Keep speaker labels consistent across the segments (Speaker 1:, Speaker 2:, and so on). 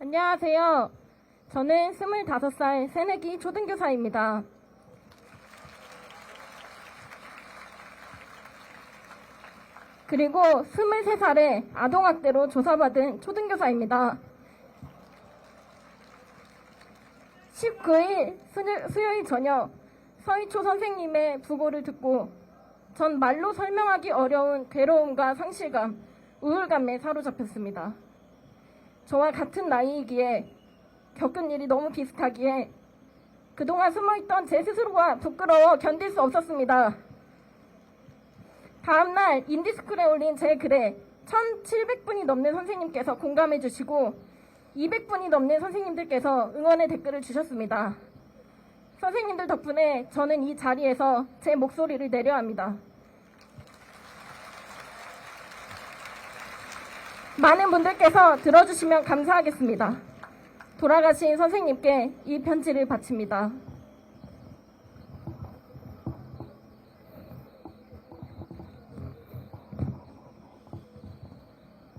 Speaker 1: 안녕하세요. 저는 25살 새내기 초등교사입니다. 그리고 23살에 아동학대로 조사받은 초등교사입니다. 19일 수요일 저녁 서희초 선생님의 부고를 듣고 전 말로 설명하기 어려운 괴로움과 상실감, 우울감에 사로잡혔습니다. 저와 같은 나이이기에 겪은 일이 너무 비슷하기에 그동안 숨어있던 제 스스로가 부끄러워 견딜 수 없었습니다. 다음날 인디스쿨에 올린 제 글에 1,700분이 넘는 선생님께서 공감해 주시고 200분이 넘는 선생님들께서 응원의 댓글을 주셨습니다. 선생님들 덕분에 저는 이 자리에서 제 목소리를 내려 합니다. 많은 분들께서 들어주시면 감사하겠습니다. 돌아가신 선생님께 이 편지를 바칩니다.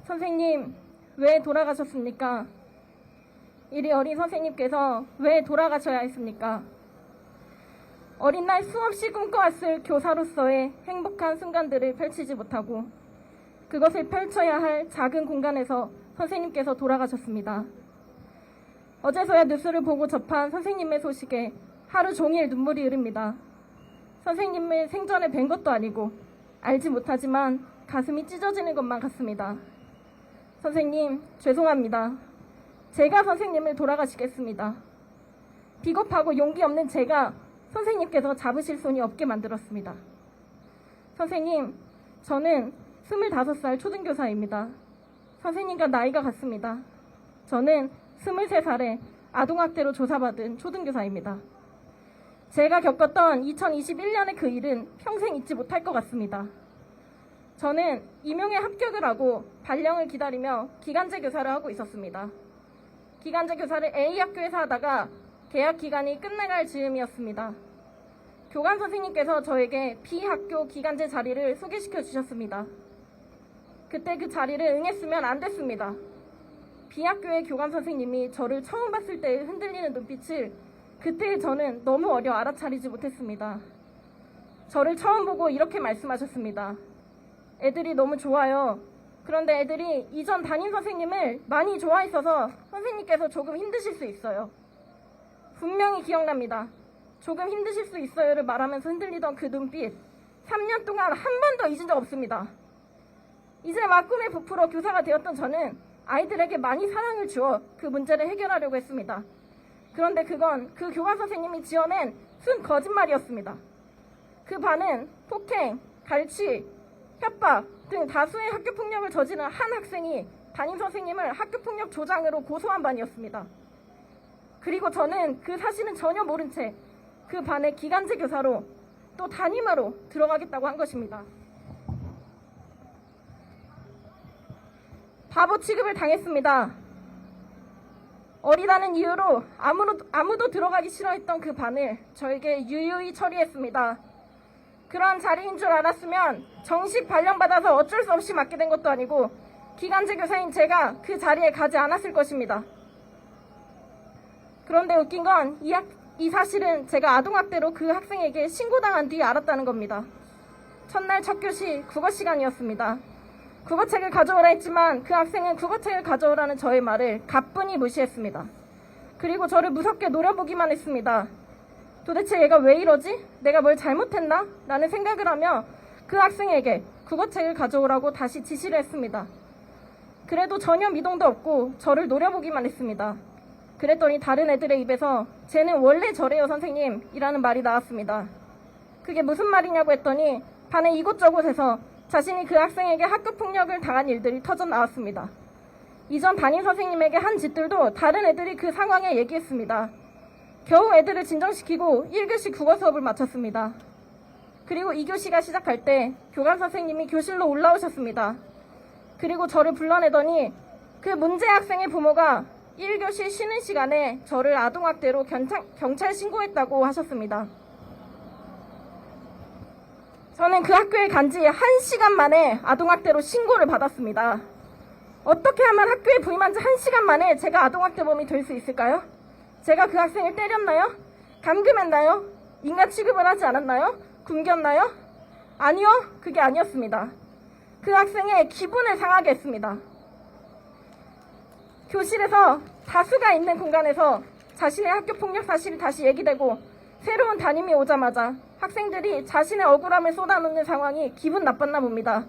Speaker 1: 선생님, 왜 돌아가셨습니까? 이리 어린 선생님께서 왜 돌아가셔야 했습니까? 어린 날 수없이 꿈꿔왔을 교사로서의 행복한 순간들을 펼치지 못하고 그것을 펼쳐야 할 작은 공간에서 선생님께서 돌아가셨습니다. 어제서야 뉴스를 보고 접한 선생님의 소식에 하루 종일 눈물이 흐릅니다. 선생님을 생전에 뵌 것도 아니고 알지 못하지만 가슴이 찢어지는 것만 같습니다. 선생님, 죄송합니다. 제가 선생님을 돌아가시겠습니다. 비겁하고 용기 없는 제가 선생님께서 잡으실 손이 없게 만들었습니다. 선생님, 저는 25살 초등교사입니다. 선생님과 나이가 같습니다. 저는 23살에 아동학대로 조사받은 초등교사입니다. 제가 겪었던 2021년의 그 일은 평생 잊지 못할 것 같습니다. 저는 임용에 합격을 하고 발령을 기다리며 기간제 교사를 하고 있었습니다. 기간제 교사를 A학교에서 하다가 계약 기간이 끝나갈 즈음이었습니다. 교감 선생님께서 저에게 B학교 기간제 자리를 소개시켜 주셨습니다. 그때 그 자리를 응했으면 안 됐습니다. B학교의 교감 선생님이 저를 처음 봤을 때의 흔들리는 눈빛을 그때의 저는 너무 어려 알아차리지 못했습니다. 저를 처음 보고 이렇게 말씀하셨습니다. 애들이 너무 좋아요. 그런데 애들이 이전 담임 선생님을 많이 좋아했어서 선생님께서 조금 힘드실 수 있어요. 분명히 기억납니다. 조금 힘드실 수 있어요를 말하면서 흔들리던 그 눈빛, 3년 동안 한 번도 잊은 적 없습니다. 이제 막 꿈에 부풀어 교사가 되었던 저는 아이들에게 많이 사랑을 주어 그 문제를 해결하려고 했습니다. 그런데 그건 그 교감 선생님이 지어낸 순 거짓말이었습니다. 그 반은 폭행, 갈취, 협박 등 다수의 학교폭력을 저지른 한 학생이 담임 선생님을 학교폭력 조장으로 고소한 반이었습니다. 그리고 저는 그 사실은 전혀 모른 채 그 반의 기간제 교사로 또 담임하러 들어가겠다고 한 것입니다. 바보 취급을 당했습니다. 어리다는 이유로 아무도 들어가기 싫어했던 그 반을 저에게 유유히 처리했습니다. 그런 자리인 줄 알았으면 정식 발령받아서 어쩔 수 없이 맡게 된 것도 아니고 기간제 교사인 제가 그 자리에 가지 않았을 것입니다. 그런데 웃긴 건 이 사실은 제가 아동학대로 그 학생에게 신고당한 뒤에 알았다는 겁니다. 첫날 첫 교시 국어 시간이었습니다. 국어책을 가져오라 했지만 그 학생은 국어책을 가져오라는 저의 말을 가뿐히 무시했습니다. 그리고 저를 무섭게 노려보기만 했습니다. 도대체 얘가 왜 이러지? 내가 뭘 잘못했나? 라는 생각을 하며 그 학생에게 국어책을 가져오라고 다시 지시를 했습니다. 그래도 전혀 미동도 없고 저를 노려보기만 했습니다. 그랬더니 다른 애들의 입에서 쟤는 원래 저래요 선생님 이라는 말이 나왔습니다. 그게 무슨 말이냐고 했더니 반의 이곳저곳에서 자신이 그 학생에게 학교폭력을 당한 일들이 터져 나왔습니다. 이전 담임 선생님에게 한 짓들도 다른 애들이 그 상황에 얘기했습니다. 겨우 애들을 진정시키고 1교시 국어 수업을 마쳤습니다. 그리고 2교시가 시작할 때 교감 선생님이 교실로 올라오셨습니다. 그리고 저를 불러내더니 그 문제 학생의 부모가 1교시 쉬는 시간에 저를 아동학대로 경찰 신고했다고 하셨습니다. 저는 그 학교에 간 지 1시간 만에 아동학대로 신고를 받았습니다. 어떻게 하면 학교에 부임한 지 1시간 만에 제가 아동학대범이 될 수 있을까요? 제가 그 학생을 때렸나요? 감금했나요? 인간 취급을 하지 않았나요? 굶겼나요? 아니요, 그게 아니었습니다. 그 학생의 기분을 상하게 했습니다. 교실에서 다수가 있는 공간에서 자신의 학교 폭력 사실이 다시 얘기되고 새로운 담임이 오자마자 학생들이 자신의 억울함을 쏟아놓는 상황이 기분 나빴나 봅니다.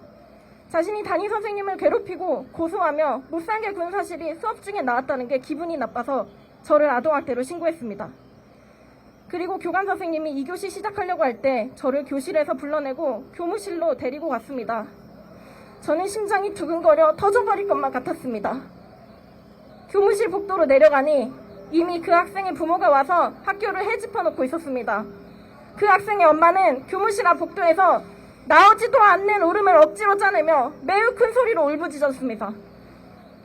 Speaker 1: 자신이 담임 선생님을 괴롭히고 고소하며 못살게 군 사실이 수업 중에 나왔다는 게 기분이 나빠서 저를 아동학대로 신고했습니다. 그리고 교감 선생님이 2교시 시작하려고 할 때 저를 교실에서 불러내고 교무실로 데리고 갔습니다. 저는 심장이 두근거려 터져버릴 것만 같았습니다. 교무실 복도로 내려가니 이미 그 학생의 부모가 와서 학교를 헤집어 놓고 있었습니다. 그 학생의 엄마는 교무실 앞 복도에서 나오지도 않는 울음을 억지로 짜내며 매우 큰 소리로 울부짖었습니다.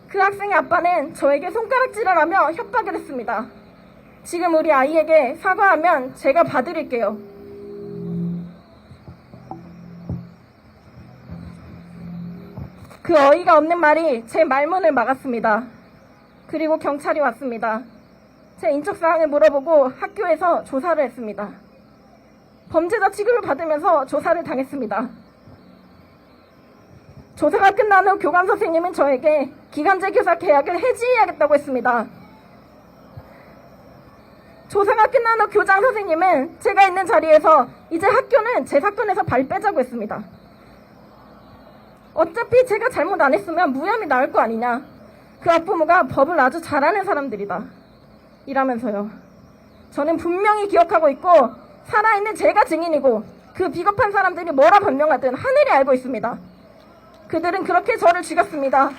Speaker 1: 그 학생의 아빠는 저에게 손가락질을 하며 협박을 했습니다. 지금 우리 아이에게 사과하면 제가 봐드릴게요. 그 어이가 없는 말이 제 말문을 막았습니다. 그리고 경찰이 왔습니다. 제 인적사항을 물어보고 학교에서 조사를 했습니다. 범죄자 취급을 받으면서 조사를 당했습니다. 조사가 끝난 후 교감 선생님은 저에게 기간제 교사 계약을 해지해야겠다고 했습니다. 조사가 끝난 후 교장 선생님은 제가 있는 자리에서 이제 학교는 제 사건에서 발 빼자고 했습니다. 어차피 제가 잘못 안 했으면 무혐의 나올 거 아니냐. 그 학부모가 법을 아주 잘하는 사람들이다. 이라면서요. 저는 분명히 기억하고 있고 살아있는 제가 증인이고 그 비겁한 사람들이 뭐라 변명하든 하늘이 알고 있습니다. 그들은 그렇게 저를 죽였습니다.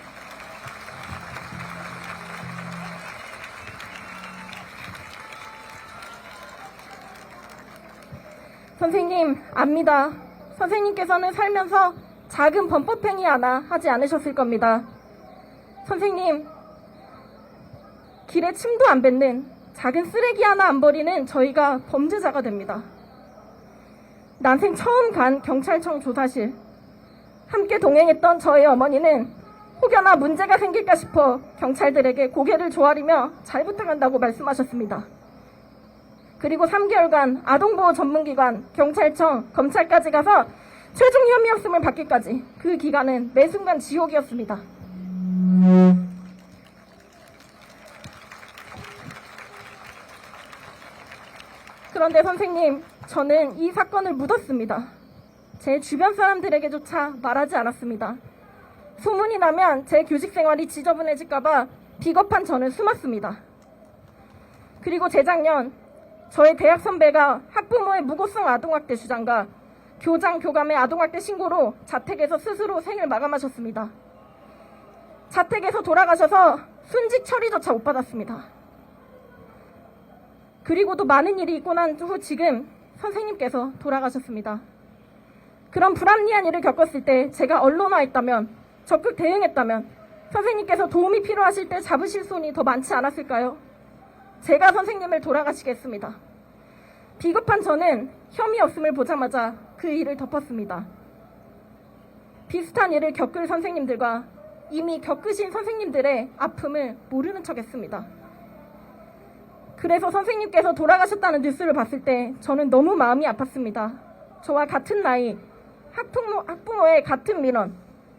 Speaker 1: 선생님, 압니다. 선생님께서는 살면서 작은 범법행위 하나 하지 않으셨을 겁니다. 선생님, 길에 침도 안 뱉는 작은 쓰레기 하나 안 버리는 저희가 범죄자가 됩니다. 난생 처음 간 경찰청 조사실. 함께 동행했던 저의 어머니는 혹여나 문제가 생길까 싶어 경찰들에게 고개를 조아리며 잘 부탁한다고 말씀하셨습니다. 그리고 3개월간 아동보호 전문기관, 경찰청, 검찰까지 가서 최종 혐의 없음을 받기까지 그 기간은 매 순간 지옥이었습니다. 그런데 선생님, 저는 이 사건을 묻었습니다. 제 주변 사람들에게조차 말하지 않았습니다. 소문이 나면 제 교직 생활이 지저분해질까봐 비겁한 저는 숨었습니다. 그리고 재작년 저의 대학 선배가 학부모의 무고성 아동학대 주장과 교장, 교감의 아동학대 신고로 자택에서 스스로 생을 마감하셨습니다. 자택에서 돌아가셔서 순직 처리조차 못 받았습니다. 그리고도 많은 일이 있고 난 후 지금 선생님께서 돌아가셨습니다. 그런 불합리한 일을 겪었을 때 제가 언론화했다면, 적극 대응했다면 선생님께서 도움이 필요하실 때 잡으실 손이 더 많지 않았을까요? 제가 선생님을 돌아가시게 했습니다. 비겁한 저는 혐의 없음을 보자마자 그 일을 덮었습니다. 비슷한 일을 겪을 선생님들과 이미 겪으신 선생님들의 아픔을 모르는 척했습니다. 그래서 선생님께서 돌아가셨다는 뉴스를 봤을 때 저는 너무 마음이 아팠습니다. 저와 같은 나이, 학부모의 같은 민원,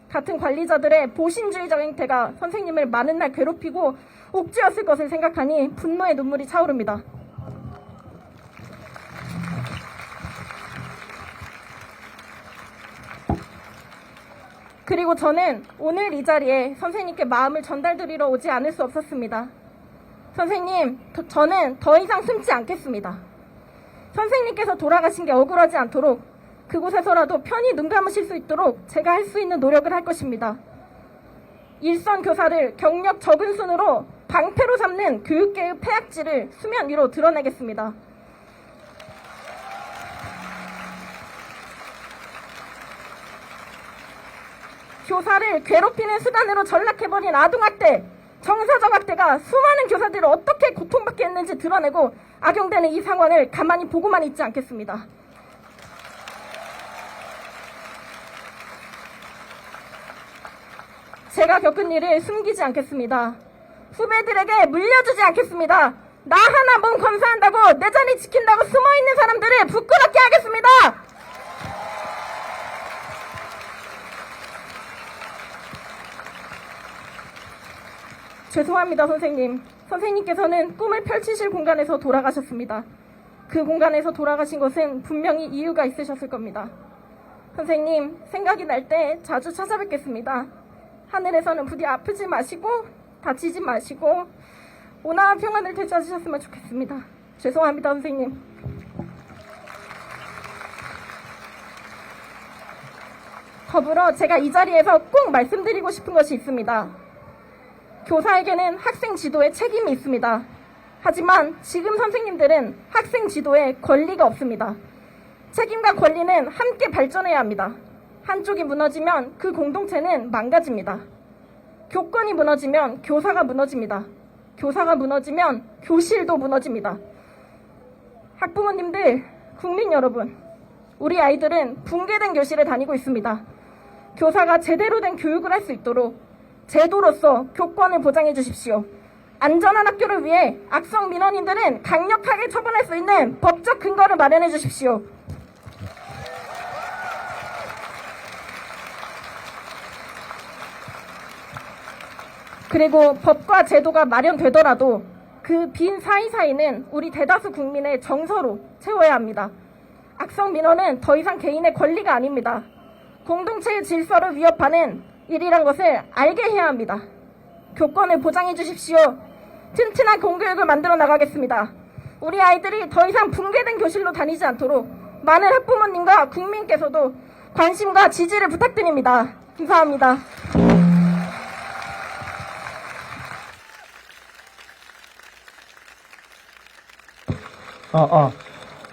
Speaker 1: 같은 관리자들의 보신주의적 행태가 선생님을 많은 날 괴롭히고 옥죄었을 것을 생각하니 분노의 눈물이 차오릅니다. 그리고 저는 오늘 이 자리에 선생님께 마음을 전달드리러 오지 않을 수 없었습니다. 선생님, 저는 더 이상 숨지 않겠습니다. 선생님께서 돌아가신 게 억울하지 않도록 그곳에서라도 편히 눈 감으실 수 있도록 제가 할 수 있는 노력을 할 것입니다. 일선 교사를 경력 적은 순으로 방패로 삼는 교육계의 폐악질을 수면 위로 드러내겠습니다. 교사를 괴롭히는 수단으로 전락해버린 아동학대, 정서적 학대가 수많은 교사들을 어떻게 고통받게 했는지 드러내고 악용되는 이 상황을 가만히 보고만 있지 않겠습니다. 제가 겪은 일을 숨기지 않겠습니다. 후배들에게 물려주지 않겠습니다. 나 하나 몸 검사한다고 내 자리 지킨다고 숨어있는 사람들을 부끄럽게 하겠습니다. 죄송합니다, 선생님. 선생님께서는 꿈을 펼치실 공간에서 돌아가셨습니다. 그 공간에서 돌아가신 것은 분명히 이유가 있으셨을 겁니다. 선생님, 생각이 날 때 자주 찾아뵙겠습니다. 하늘에서는 부디 아프지 마시고 다치지 마시고 온화한 평안을 되찾으셨으면 좋겠습니다. 죄송합니다, 선생님. 더불어 제가 이 자리에서 꼭 말씀드리고 싶은 것이 있습니다. 교사에게는 학생 지도에 책임이 있습니다. 하지만 지금 선생님들은 학생 지도에 권리가 없습니다. 책임과 권리는 함께 발전해야 합니다. 한쪽이 무너지면 그 공동체는 망가집니다. 교권이 무너지면 교사가 무너집니다. 교사가 무너지면 교실도 무너집니다. 학부모님들, 국민 여러분, 우리 아이들은 붕괴된 교실에 다니고 있습니다. 교사가 제대로 된 교육을 할 수 있도록 제도로서 교권을 보장해 주십시오. 안전한 학교를 위해 악성 민원인들은 강력하게 처벌할 수 있는 법적 근거를 마련해 주십시오. 그리고 법과 제도가 마련되더라도 그 빈 사이사이는 우리 대다수 국민의 정서로 채워야 합니다. 악성 민원은 더 이상 개인의 권리가 아닙니다. 공동체의 질서를 위협하는 일이란 것을 알게 해야 합니다. 교권을 보장해 주십시오. 튼튼한 공교육을 만들어 나가겠습니다. 우리 아이들이 더 이상 붕괴된 교실로 다니지 않도록 많은 학부모님과 국민께서도 관심과 지지를 부탁드립니다. 감사합니다.